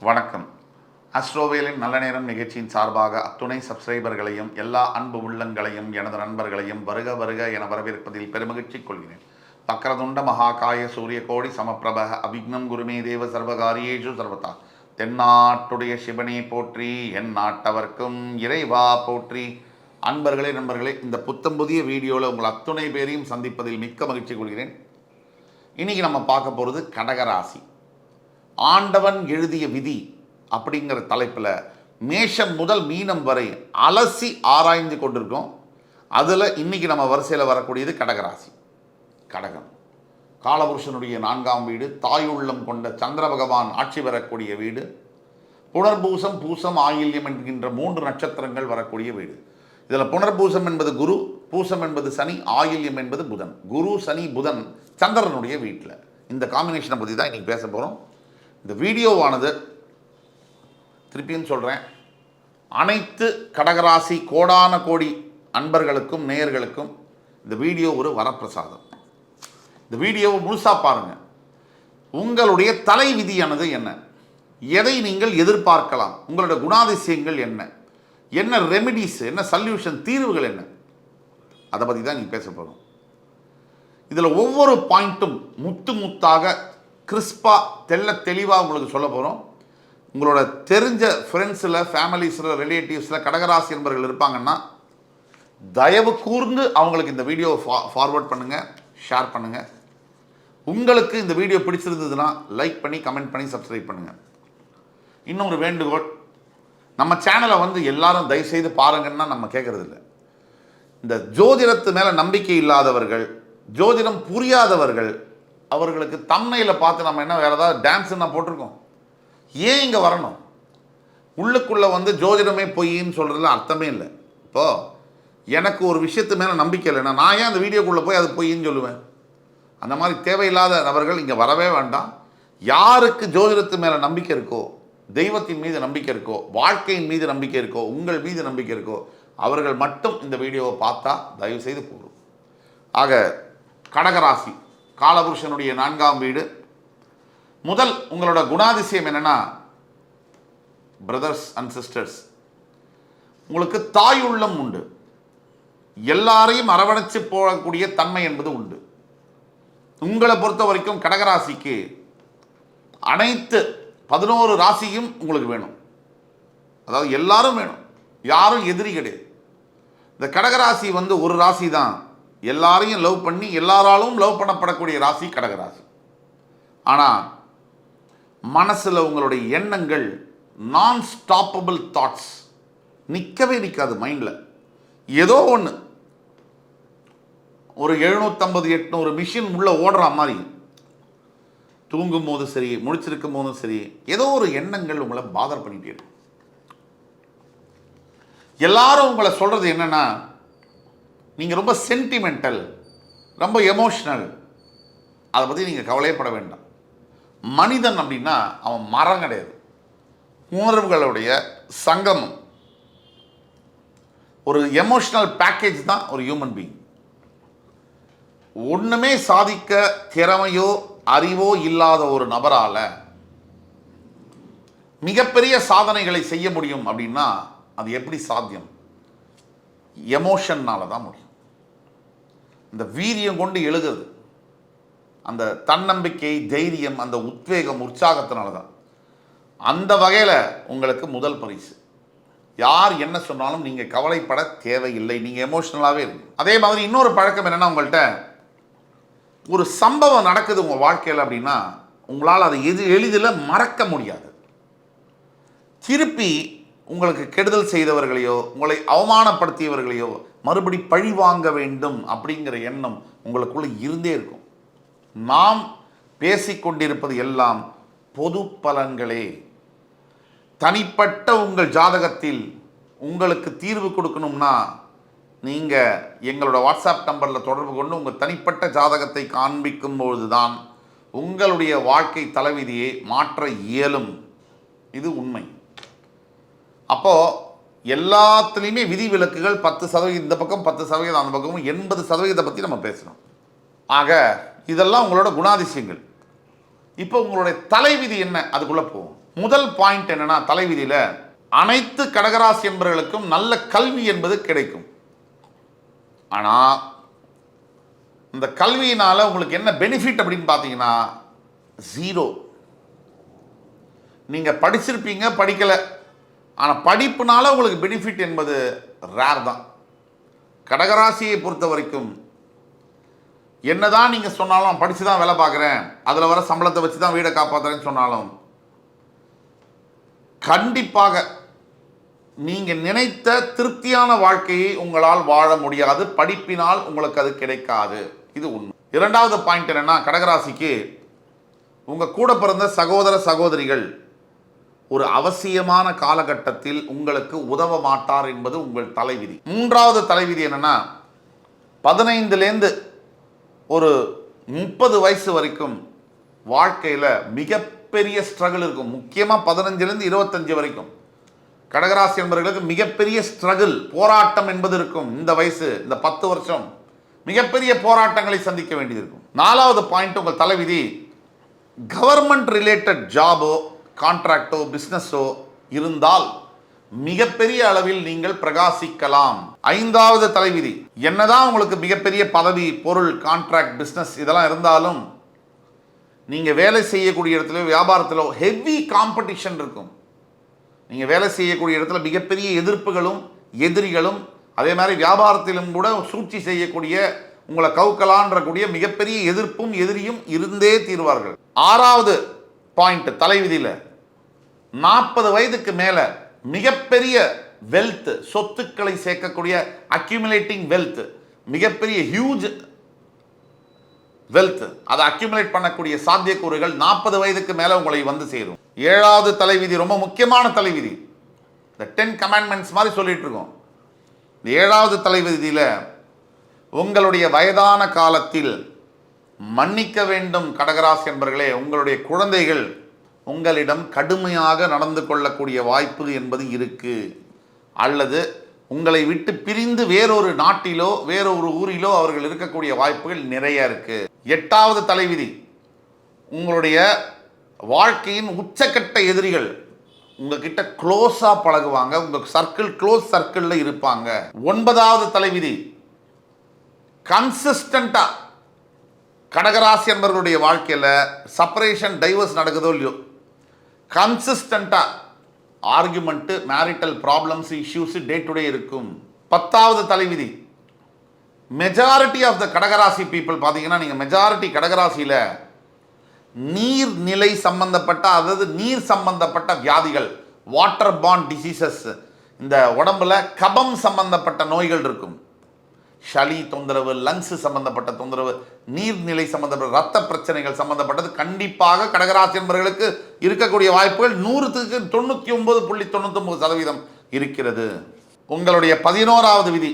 வணக்கம். அஸ்ட்ரோவேலின் நல்ல நேரம் நிகழ்ச்சியின் சார்பாக அத்துணை சப்ஸ்கிரைபர்களையும் எல்லா அன்பு உள்ளங்களையும் எனது நண்பர்களையும் வருக வருக என வரவேற்பதில் பெருமகிழ்ச்சி கொள்கிறேன். வக்ரதுண்ட மகாகாய சூரியகோடி சமப்பிரப அபிக்னம் குருமே தேவ சர்வகாரியேஷு சர்வதா. தென்னாட்டுடைய சிவனே போற்றி, என் நாட்டவர்க்கும் இறைவா போற்றி. அன்பர்களே நண்பர்களே, இந்த புத்தம் புதிய வீடியோவில் உங்கள் அத்துணை பேரையும் சந்திப்பதில் மிக்க மகிழ்ச்சி கொள்கிறேன். இன்றைக்கி நம்ம பார்க்க போகிறது கடகராசி. ஆண்டவன் எழுதிய விதி அப்படிங்கிற தலைப்பில் மேஷம் முதல் மீனம் வரை அலசி ஆராய்ந்து கொண்டிருக்கோம். அதில் இன்றைக்கி நம்ம வரிசையில் வரக்கூடியது கடகராசி. கடகம் காலபுருஷனுடைய 4ஆம் வீடு, தாயுள்ளம் கொண்ட சந்திர பகவான் ஆட்சி பெறக்கூடிய வீடு, புனர்பூசம் பூசம் ஆயில்யம் என்கின்ற 3 நட்சத்திரங்கள் வரக்கூடிய வீடு. இதில் புனர்பூசம் என்பது குரு, பூசம் என்பது சனி, ஆயில்யம் என்பது புதன். குரு சனி புதன் சந்திரனுடைய வீட்டில். இந்த காம்பினேஷனை பற்றி தான் இன்றைக்கி பேச போகிறோம். இந்த வீடியோவானது திருப்பியும் சொல்கிறேன், அனைத்து கடகராசி கோடான கோடி அன்பர்களுக்கும் நேயர்களுக்கும் இந்த வீடியோ ஒரு வரப்பிரசாதம். இந்த வீடியோவை முழுசாக பாருங்கள். உங்களுடைய தலை விதியானது என்ன, எதை நீங்கள் எதிர்பார்க்கலாம், உங்களுடைய குணாதிசயங்கள் என்ன, என்ன ரெமிடிஸ், என்ன சொல்யூஷன், தீர்வுகள் என்ன, அதை பற்றி தான் நீங்கள் பேச போகிறோம். இதில் ஒவ்வொரு பாயிண்ட்டும் முத்து முத்தாக கிறிஸ்பாக தெளிவாக உங்களுக்கு சொல்ல போகிறோம். உங்களோட தெரிஞ்ச ஃப்ரெண்ட்ஸில், ஃபேமிலிஸில், ரிலேட்டிவ்ஸில் கடகராசி என்பவர்கள் இருப்பாங்கன்னா தயவு கூர்ந்து அவங்களுக்கு இந்த வீடியோவை ஃபார்வர்ட் பண்ணுங்கள், ஷேர் பண்ணுங்கள். உங்களுக்கு இந்த வீடியோ பிடிச்சிருந்ததுன்னா லைக் பண்ணி, கமெண்ட் பண்ணி, சப்ஸ்கிரைப் பண்ணுங்கள். இன்னொரு வேண்டுகோள், நம்ம சேனலை எல்லாரும் தயவுசெய்து பாருங்கன்னா நம்ம கேட்குறது இல்லை. இந்த ஜோதிடத்து மேலே நம்பிக்கை இல்லாதவர்கள், ஜோதிடம் புரியாதவர்கள், அவர்களுக்கு தம்ப்நெயிலை பார்த்து நம்ம என்ன வேறு ஏதாவது டான்ஸ் நான் போட்டிருக்கோம், ஏன் இங்கே வரணும்? உள்ளுக்குள்ளே ஜோதிடமே பொய்ன்னு சொல்கிறதுல அர்த்தமே இல்லை. இப்போது எனக்கு ஒரு விஷயத்து மேலே நம்பிக்கை இல்லைன்னா நான் ஏன் அந்த வீடியோக்குள்ளே போய் அது பொய்ன்னு சொல்லுவேன்? அந்த மாதிரி தேவையில்லாத நபர்கள் இங்கே வரவே வேண்டாம். யாருக்கு ஜோதிடத்து மேலே நம்பிக்கை இருக்கோ, தெய்வத்தின் மீது நம்பிக்கை இருக்கோ, வாழ்க்கையின் மீது நம்பிக்கை இருக்கோ, உங்கள் மீது நம்பிக்கை இருக்கோ, அவர்கள் மட்டும் இந்த வீடியோவை பார்த்தா தயவுசெய்து போடும். ஆக கடகராசி காலபுருஷனுடைய 4ஆம் வீடு. முதல் உங்களோட குணாதிசயம் என்னென்னா, பிரதர்ஸ் அண்ட் சிஸ்டர்ஸ், உங்களுக்கு தாய் உள்ளம் உண்டு. எல்லாரையும் அரவணைச்சு போகக்கூடிய தன்மை என்பது உண்டு. உங்களை பொறுத்த வரைக்கும் கடகராசிக்கு அனைத்து 11 ராசியும் உங்களுக்கு வேணும். அதாவது எல்லாரும் வேணும், யாரும் எதிரி கிடையாது. இந்த கடகராசி ஒரு ராசி தான் எல்லாரையும் லவ் பண்ணி எல்லாராலும் லவ் பண்ணப்படக்கூடிய ராசி கடகராசி. ஆனால் மனசில் உங்களுடைய எண்ணங்கள் நான் ஸ்டாப்பபிள் தாட்ஸ், நிற்கவே நிற்காது. மைண்டில் ஏதோ ஒன்று, ஒரு 750-800 மிஷின் உள்ளே ஓடுற மாதிரி, தூங்கும் போது சரி, முடிச்சிருக்கும் போதும் சரி, ஏதோ ஒரு எண்ணங்கள் உங்களை பாதர் பண்ணிட்டே இருக்கு. எல்லாரும் உங்களை சொல்கிறது என்னென்னா, நீங்கள் ரொம்ப சென்டிமெண்டல், ரொம்ப எமோஷ்னல். அதை பற்றி நீங்கள் கவலையப்பட வேண்டாம். மனிதன் அப்படின்னா அவன் மரம் கிடையாது, உணர்வுகளுடைய சங்கமம். ஒரு எமோஷ்னல் பேக்கேஜ் தான் ஒரு ஹியூமன் பீயிங். ஒன்றுமே சாதிக்க திறமையோ அறிவோ இல்லாத ஒரு நபரால் மிகப்பெரிய சாதனைகளை செய்ய முடியும் அப்படின்னா அது எப்படி சாத்தியம்? எமோஷன்னால தான் முடியும். இந்த வீரியம் கொண்டு எழுதுறது, அந்த தன்னம்பிக்கை, தைரியம், அந்த உத்வேகம், உற்சாகத்தினால தான். அந்த வகையில் உங்களுக்கு முதல் பரிசு. யார் என்ன சொன்னாலும் நீங்கள் கவலைப்பட தேவையில்லை, நீங்கள் எமோஷ்னலாகவே இருக்கு. அதே மாதிரி இன்னொரு பழக்கம் என்னென்னா, உங்கள்கிட்ட ஒரு சம்பவம் நடக்குது உங்கள் வாழ்க்கையில் அப்படின்னா உங்களால் அதை எளிதில் மறக்க முடியாது. திருப்பி உங்களுக்கு கெடுதல் செய்தவர்களையோ, உங்களை அவமானப்படுத்தியவர்களையோ மறுபடி பழி வாங்க வேண்டும் அப்படிங்கிற எண்ணம் உங்களுக்குள்ளே இருந்தே இருக்கும். நாம் பேசிக்கொண்டிருப்பது எல்லாம் பொது பலன்களே. தனிப்பட்ட உங்கள் ஜாதகத்தில் உங்களுக்கு தீர்வு கொடுக்கணும்னா நீங்கள் எங்களோட வாட்ஸ்அப் நம்பரில் தொடர்பு கொண்டு உங்கள் தனிப்பட்ட ஜாதகத்தை காண்பிக்கும் பொழுது தான் உங்களுடைய வாழ்க்கை தலைவிதியை மாற்ற இயலும். இது உண்மை. அப்போது எல்லாத்துலேயுமே விதி விலக்குகள் 10% இந்த பக்கம், 10% அந்த பக்கமும், 80% பற்றி நம்ம பேசணும். ஆக இதெல்லாம் உங்களோட குணாதிசயங்கள். இப்போ உங்களுடைய தலைவிதி என்ன, அதுக்குள்ளே போவோம். முதல் பாயிண்ட் என்னன்னா, தலைவிதியில அனைத்து கடகராசி என்பவர்களுக்கும் நல்ல கல்வி என்பது கிடைக்கும். ஆனா இந்த கல்வியினால உங்களுக்கு என்ன பெனிஃபிட் அப்படின்னு பார்த்தீங்கன்னா, ஜீரோ. நீங்க படிச்சிருப்பீங்க, படிக்கல. ஆனா படிப்புனால உங்களுக்கு பெனிஃபிட் என்பது ரேர் தான். கடகராசியை பொறுத்த வரைக்கும் என்னதான் நீங்க சொன்னாலும், படிச்சு தான் வேலை பார்க்குறேன், அதில் வர சம்பளத்தை வச்சு தான் வீடை காப்பாற்றுறேன்னு சொன்னாலும், கண்டிப்பாக நீங்க நினைத்த திருப்தியான வாழ்க்கையை உங்களால் வாழ முடியாது. படிப்பினால் உங்களுக்கு அது கிடைக்காது. இது உண்மை. இரண்டாவது பாயிண்ட் என்னன்னா, கடகராசிக்கு உங்க கூட பிறந்த சகோதர சகோதரிகள் ஒரு அவசியமான காலகட்டத்தில் உங்களுக்கு உதவ மாட்டார் என்பது உங்கள் தலைவிதி. மூன்றாவது தலைவிதி என்னன்னா, 15லேருந்து ஒரு 30 வயசு வரைக்கும் வாழ்க்கையில் மிகப்பெரிய ஸ்ட்ரகிள் இருக்கும். முக்கியமாக 15லேருந்து 25 வரைக்கும் கடகராசி என்பவர்களுக்கு மிகப்பெரிய ஸ்ட்ரகிள், போராட்டம் என்பது இருக்கும். இந்த வயசு, இந்த 10 வருஷம் மிகப்பெரிய போராட்டங்களை சந்திக்க வேண்டியது இருக்கும். நாலாவது பாயிண்ட், உங்கள் தலைவிதி கவர்மெண்ட் ரிலேட்டட் ஜாபோ, கான்ட்ராக்டோ, பிஸ்னஸோ இருந்தால் மிகப்பெரிய அளவில் நீங்கள் பிரகாசிக்கலாம். ஐந்தாவது தலைவிதி, என்னதான் உங்களுக்கு மிகப்பெரிய பதவி, பொருள், கான்ட்ராக்ட், பிஸ்னஸ் இதெல்லாம் இருந்தாலும் நீங்கள் வேலை செய்யக்கூடிய இடத்துல, வியாபாரத்தில் ஹெவி காம்படிஷன் இருக்கும். நீங்கள் வேலை செய்யக்கூடிய இடத்துல மிகப்பெரிய எதிர்ப்புகளும் எதிரிகளும், அதே மாதிரி வியாபாரத்திலும் கூட சூழ்ச்சி செய்யக்கூடிய, உங்களை கவுக்கலான்றக்கூடிய மிகப்பெரிய எதிர்ப்பும் எதிரியும் இருந்தே தீர்வார்கள். ஆறாவது பாயிண்ட் தலைவிதியில் 40 வயதுக்கு மேலே மிகப்பெரிய வெல்த், சொத்துக்களை சேர்க்கக்கூடிய அக்யூமுலேட்டிங் வெல்த், மிகப்பெரிய ஹியூஜ் வெல்த், அதை அக்யூமுலேட் பண்ணக்கூடிய சாத்தியக்கூறுகள் 40 வயதுக்கு மேலே உங்களை வந்து சேரும். ஏழாவது தலைவிதி ரொம்ப முக்கியமான தலைவிதி. இந்த 10 கமாண்ட்மெண்ட்ஸ் மாதிரி சொல்லிட்டு இருக்கோம். இந்த ஏழாவது தலைவிதியில் உங்களுடைய வயதான காலத்தில் மன்னிக்க வேண்டும் கடகராசி என்பவர்களே, உங்களுடைய குழந்தைகள் உங்களிடம் கடுமையாக நடந்து கொள்ளக்கூடிய வாய்ப்பு என்பது இருக்கு. அல்லது உங்களை விட்டு பிரிந்து வேறொரு நாட்டிலோ வேறொரு ஊரிலோ அவர்கள் இருக்கக்கூடிய வாய்ப்புகள் நிறைய இருக்கு. எட்டாவது தலைவிதி, உங்களுடைய வாழ்க்கையின் உச்சக்கட்ட எதிரிகள் உங்ககிட்ட க்ளோஸா பழகுவாங்க, உங்க சர்க்கிள் க்ளோஸ் சர்க்கிளில் இருப்பாங்க. ஒன்பதாவது தலைவிதி, கன்சிஸ்டண்டா கடகராசி என்பவர்களுடைய வாழ்க்கையில் செப்பரேஷன், டைவர்ஸ் நடக்குதோ இல்லையோ, கன்சிஸ்டண்டா argument, marital problems, issues day to day இருக்கும். 10வது தலைவிதி, மெஜாரிட்டி ஆஃப் த கடகராசி பீப்புள் பார்த்தீங்கன்னா, நீங்கள் மெஜாரிட்டி கடகராசியில் நீர்நிலை சம்பந்தப்பட்ட, அதாவது நீர் சம்பந்தப்பட்ட வியாதிகள், வாட்டர் பாண்ட் டிசீசஸ், இந்த உடம்புல கபம் சம்பந்தப்பட்ட நோய்கள் இருக்கும். சளி தொந்தரவு, லங்ஸ் சம்பந்தப்பட்ட தொந்தரவு, நீர்நிலை சம்பந்தப்பட்ட ரத்த பிரச்சனைகள் சம்பந்தப்பட்டது கண்டிப்பாக கடகராசி என்பவர்களுக்கு இருக்கக்கூடிய வாய்ப்புகள் 100க்கு 99.99% இருக்கிறது. உங்களுடைய 11வது விதி,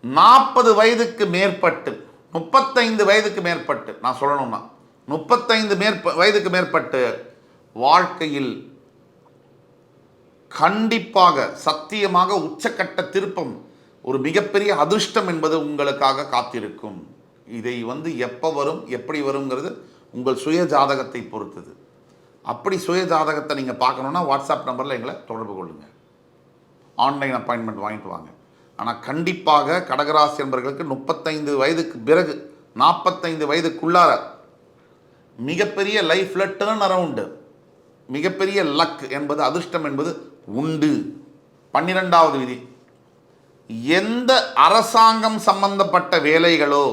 40 வயதுக்கு மேற்பட்டு, 35 வயதுக்கு மேற்பட்டு, நான் சொல்லணும்னா 35 வயதுக்கு மேற்பட்டு வாழ்க்கையில் கண்டிப்பாக சத்தியமாக உச்சக்கட்ட திருப்பம், ஒரு மிகப்பெரிய அதிர்ஷ்டம் என்பது உங்களுக்காக காத்திருக்கும். இதை எப்போ வரும், எப்படி வருங்கிறது உங்கள் சுய ஜாதகத்தை பொறுத்தது. அப்படி சுய ஜாதகத்தை நீங்கள் பார்க்கணுன்னா வாட்ஸ்அப் நம்பரில் எங்களை தொடர்பு கொள்ளுங்கள், ஆன்லைன் அப்பாயின்மெண்ட் வாங்கிட்டு வாங்க. ஆனால் கண்டிப்பாக கடகராசி என்பவர்களுக்கு 35 வயதுக்கு பிறகு 45 வயதுக்குள்ளார மிகப்பெரிய லைஃப்பில் டேர்ன் அரவுண்டு, மிகப்பெரிய லக் என்பது, அதிர்ஷ்டம் என்பது உண்டு. 12வது விதி, எந்த அரசாங்கம் சம்பந்தப்பட்ட வேலைகளோ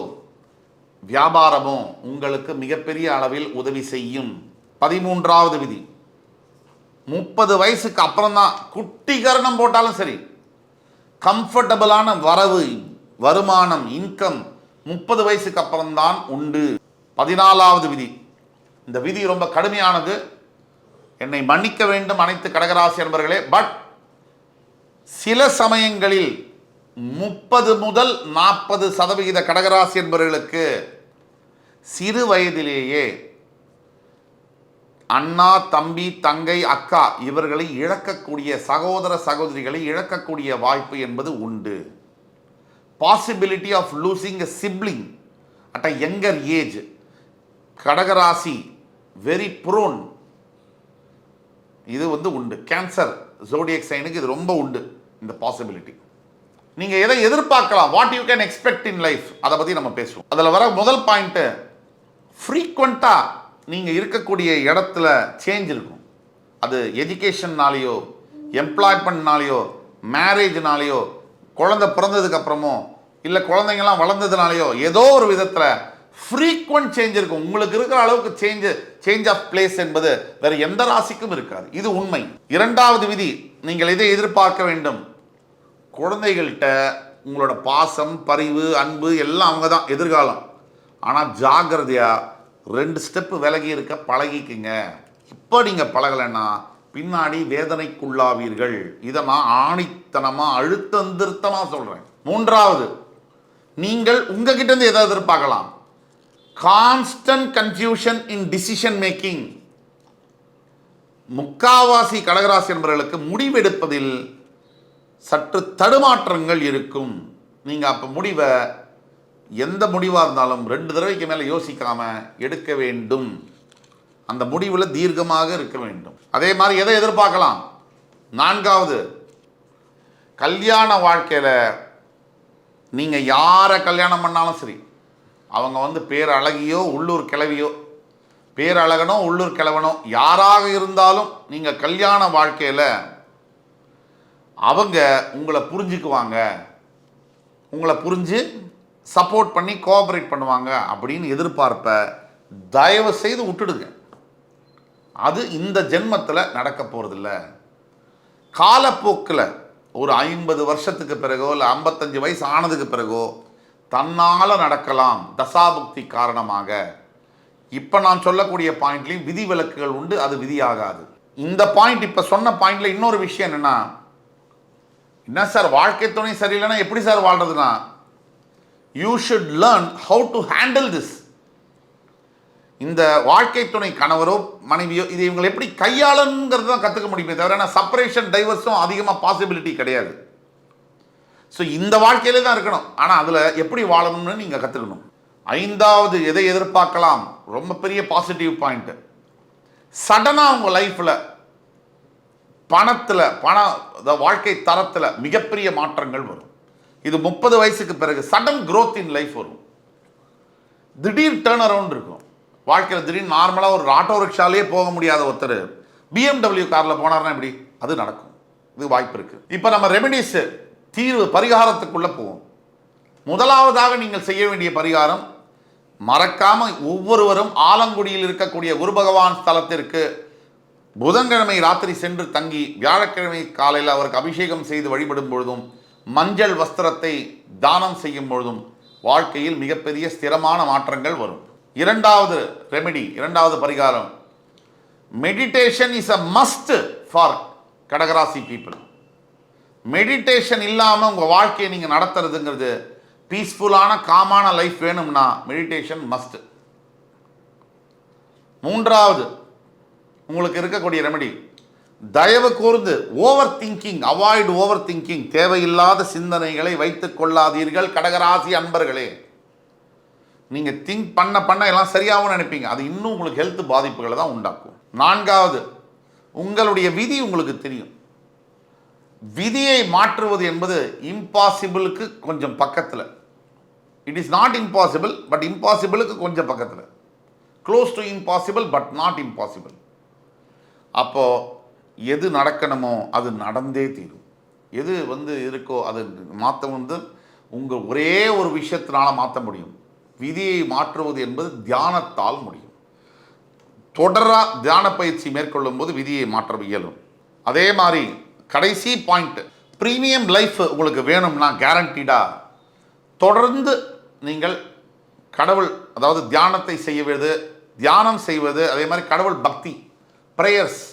வியாபாரமோ உங்களுக்கு மிகப்பெரிய அளவில் உதவி செய்யும். 13வது விதி, 30 வயசுக்கு அப்புறம் தான் குட்டிகரணம் போட்டாலும் சரி, கம்ஃபர்டபுளான வரவு, வருமானம், இன்கம் 30 வயசுக்கு அப்புறம்தான் உண்டு. 14வது விதி, இந்த விதி ரொம்ப கடுமையானது, என்னை மன்னிக்க வேண்டும் அனைத்து கடகராசி என்பவர்களே. பட் சில சமயங்களில் 30 முதல் 40% கடகராசி என்பவர்களுக்கு சிறு வயதிலேயே அண்ணா, தம்பி, தங்கை, அக்கா இவர்களை இழக்கக்கூடிய, சகோதர சகோதரிகளை இழக்கக்கூடிய வாய்ப்பு என்பது உண்டு. Possibility of losing a sibling at a younger age. கடகராசி வெரி ப்ரோன் இது வந்து உண்டு. கேன்சர் ஜோடியக் சைனுக்கு இது ரொம்ப உண்டு இந்த பாசிபிலிட்டி. நீங்கள் எதை எதிர்பார்க்கலாம், what you can expect in life, அதை பற்றி நம்ம பேசுவோம். அதில் வர முதல் பாயிண்ட்டு, ஃப்ரீக்வெண்ட்டாக நீங்கள் இருக்கக்கூடிய இடத்துல சேஞ்ச் இருக்கும். அது எஜுகேஷன்னாலேயோ, எம்ப்ளாய்மெண்ட்னாலேயோ, மேரேஜ்னாலேயோ, குழந்தை பிறந்ததுக்கு அப்புறமோ, இல்லை குழந்தைங்கள்லாம் வளர்ந்ததுனாலேயோ ஏதோ ஒரு விதத்தில் ஃப்ரீக்வெண்ட் சேஞ்ச் இருக்கும். உங்களுக்கு இருக்கிற அளவுக்கு சேஞ்ச் ஆஃப் பிளேஸ் என்பது வேறு எந்த ராசிக்கும் இருக்காது. இது உண்மை. இரண்டாவது விதி, நீங்கள் இதை எதிர்பார்க்க வேண்டும். குழந்தைகள்கிட்ட உங்களோட பாசம், பரிவு, அன்பு எல்லாம் அவங்க தான் எதிர்காலம். ஆனால் ஜாகிரதையாக 2 ஸ்டெப்பு விலகி இருக்க பழகிக்குங்க. இப்போ நீங்கள் பழகலைன்னா பின்னாடி வேதனைக்குள்ளாவீர்கள். இதை நான் ஆணித்தனமாக அழுத்தம் திருத்தமாக சொல்கிறேன். மூன்றாவது, நீங்கள் உங்ககிட்ட இருந்து எதை எதிர்பார்க்கலாம், கான்ஸ்டன்ட் கன்ஃபியூஷன் இன் டிசிஷன் மேக்கிங். முக்காவாசி கடகராசி என்பவர்களுக்கு முடிவெடுப்பதில் சற்று தடுமாற்றங்கள் இருக்கும். நீங்கள் அப்போ முடிவை, எந்த முடிவாக இருந்தாலும் 2 தடவைக்கு மேலே யோசிக்காமல் எடுக்க வேண்டும். அந்த முடிவில் தீர்க்கமாக இருக்க வேண்டும். அதே மாதிரி எதை எதிர்பார்க்கலாம், நான்காவது, கல்யாண வாழ்க்கையில் நீங்கள் யாரை கல்யாணம் பண்ணாலும் சரி, அவங்க வந்து பேரழகியோ உள்ளூர் கிழவியோ, பேரழகனோ உள்ளூர் கிழவனோ யாராக இருந்தாலும் நீங்கள் கல்யாண வாழ்க்கையில் அவங்க உங்களை புரிஞ்சுக்குவாங்க, உங்களை புரிஞ்சு சப்போர்ட் பண்ணி கோஆப்ரேட் பண்ணுவாங்க அப்படின்னு எதிர்பார்ப்ப தயவு செய்து விட்டுடுங்க. அது இந்த ஜென்மத்தில் நடக்க போகிறதில்ல. காலப்போக்கில் ஒரு 50 வருஷத்துக்கு பிறகோ இல்லை 55 வயசு ஆனதுக்கு பிறகோ தன்னால் நடக்கலாம், தசாபுக்தி காரணமாக. இப்போ நான் சொல்லக்கூடிய பாயிண்ட்லேயும் விதி விலக்குகள் உண்டு, அது விதியாகாது. இந்த பாயிண்ட், இப்போ சொன்ன பாயிண்டில் இன்னொரு விஷயம் என்னென்னா, என்ன சார் வாழ்க்கை துணை சரியில்லைன்னா எப்படி சார் வாழ்றதுன்னா, you should learn how to handle this. இந்த வாழ்க்கை துணை கணவரோ மனைவியோ இதை இவங்களை எப்படி கையாளணுங்கிறது தான் கற்றுக்க முடியுமே தவிர செப்பரேஷன் டைவர்ஸும் அதிகமாக பாசிபிலிட்டி கிடையாது. ஸோ இந்த வாழ்க்கையிலே தான் இருக்கணும், ஆனால் அதில் எப்படி வாழணும்னு நீங்கள் கற்றுக்கணும். ஐந்தாவது, எதை எதிர்பார்க்கலாம், ரொம்ப பெரிய பாசிட்டிவ் பாயிண்ட்டு, சடனாக உங்கள் லைஃப்பில் பணத்தில் வாழ்க்கை தரத்தில் மிகப்பெரிய மாற்றங்கள் வரும். இது 30 வயசுக்கு பிறகு சடன் growth இன் லைஃப் வரும். திடீர் டேர்ன் அரவுண்ட் இருக்கும் வாழ்க்கையில். திடீர்னு நார்மலாக ஒரு ஆட்டோ ரிக்ஷாலே போக முடியாத ஒருத்தர் BMW காரில் போனார்னா எப்படி, அது நடக்கும். இது வாய்ப்பு இருக்குது. இப்போ நம்ம ரெமெடிஸ், தீர்வு, பரிகாரத்துக்குள்ளே போவோம். முதலாவதாக நீங்கள் செய்ய வேண்டிய பரிகாரம், மறக்காமல் ஒவ்வொருவரும் ஆலங்குடியில் இருக்கக்கூடிய குரு பகவான் ஸ்தலத்திற்கு புதன்கிழமை ராத்திரி சென்று தங்கி வியாழக்கிழமை காலையில் அவருக்கு அபிஷேகம் செய்து வழிபடும் பொழுதும் மஞ்சள் வஸ்திரத்தை தானம் செய்யும் பொழுதும் வாழ்க்கையில் மிகப்பெரிய ஸ்திரமான மாற்றங்கள் வரும். இரண்டாவது ரெமெடி, இரண்டாவது பரிகாரம், meditation is a must for கடகராசி பீப்புள். மெடிடேஷன் இல்லாமல் உங்கள் வாழ்க்கையை நீங்கள் நடத்துறதுங்கிறது, பீஸ்ஃபுல்லான காமான லைஃப் வேணும்னா மெடிடேஷன் மஸ்ட். மூன்றாவது, உங்களுக்கு இருக்கக்கூடிய ரெமெடி, தயவு கூர்ந்து over thinking, avoid over thinking. தேவையில்லாத சிந்தனைகளை வைத்துக் கொள்ளாதீர்கள் கடகராசி அன்பர்களே. நீங்கள் திங்க் பண்ண எல்லாம் சரியாகவும் நினைப்பீங்க, அது இன்னும் உங்களுக்கு ஹெல்த் பாதிப்புகளை தான் உண்டாக்கும். நான்காவது, உங்களுடைய விதி உங்களுக்கு தெரியும். விதியை மாற்றுவது என்பது இம்பாசிபிளுக்கு கொஞ்சம் பக்கத்தில். It is not impossible, but இம்பாசிபிளுக்கு கொஞ்சம் பக்கத்தில். Close to impossible but not impossible. அப்போது எது நடக்கணுமோ அது நடந்தே தீரும். எது இருக்கோ அது மாற்ற உங்கள் ஒரே ஒரு விஷயத்தினால மாற்ற முடியும். விதியை மாற்றுவது என்பது தியானத்தால் முடியும். தொடராக தியான பயிற்சி மேற்கொள்ளும் போது விதியை மாற்ற இயலும். அதே மாதிரி கடைசி பாயிண்ட், ப்ரீமியம் லைஃப் உங்களுக்கு வேணும்னா கேரண்டீடாக தொடர்ந்து நீங்கள் கடவுள், அதாவது தியானத்தை செய்வது, தியானம் செய்வது, அதே மாதிரி கடவுள் பக்தி, ப்ரேயர்ஸ்,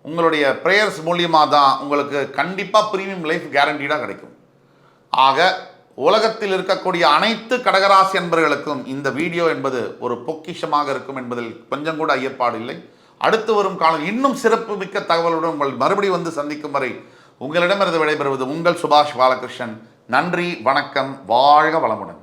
உங்களுடைய ப்ரேயர்ஸ் மூலியமாக தான் உங்களுக்கு கண்டிப்பாக ப்ரீமியம் லைஃப் கேரண்டீடாக கிடைக்கும். ஆக உலகத்தில் இருக்கக்கூடிய அனைத்து கடகராசி அன்பர்களுக்கும் இந்த வீடியோ என்பது ஒரு பொக்கிஷமாக இருக்கும் என்பதில் கொஞ்சம் கூட ஐயப்பாடு இல்லை. அடுத்து வரும் காலம் இன்னும் சிறப்பு மிக்க தகவலுடன் உங்கள் மறுபடியும் சந்திக்கும் வரை உங்களிடமிருந்து விடைபெறுவது உங்கள் சுபாஷ் பாலகிருஷ்ணன். நன்றி, வணக்கம், வாழ்க வளமுடன்.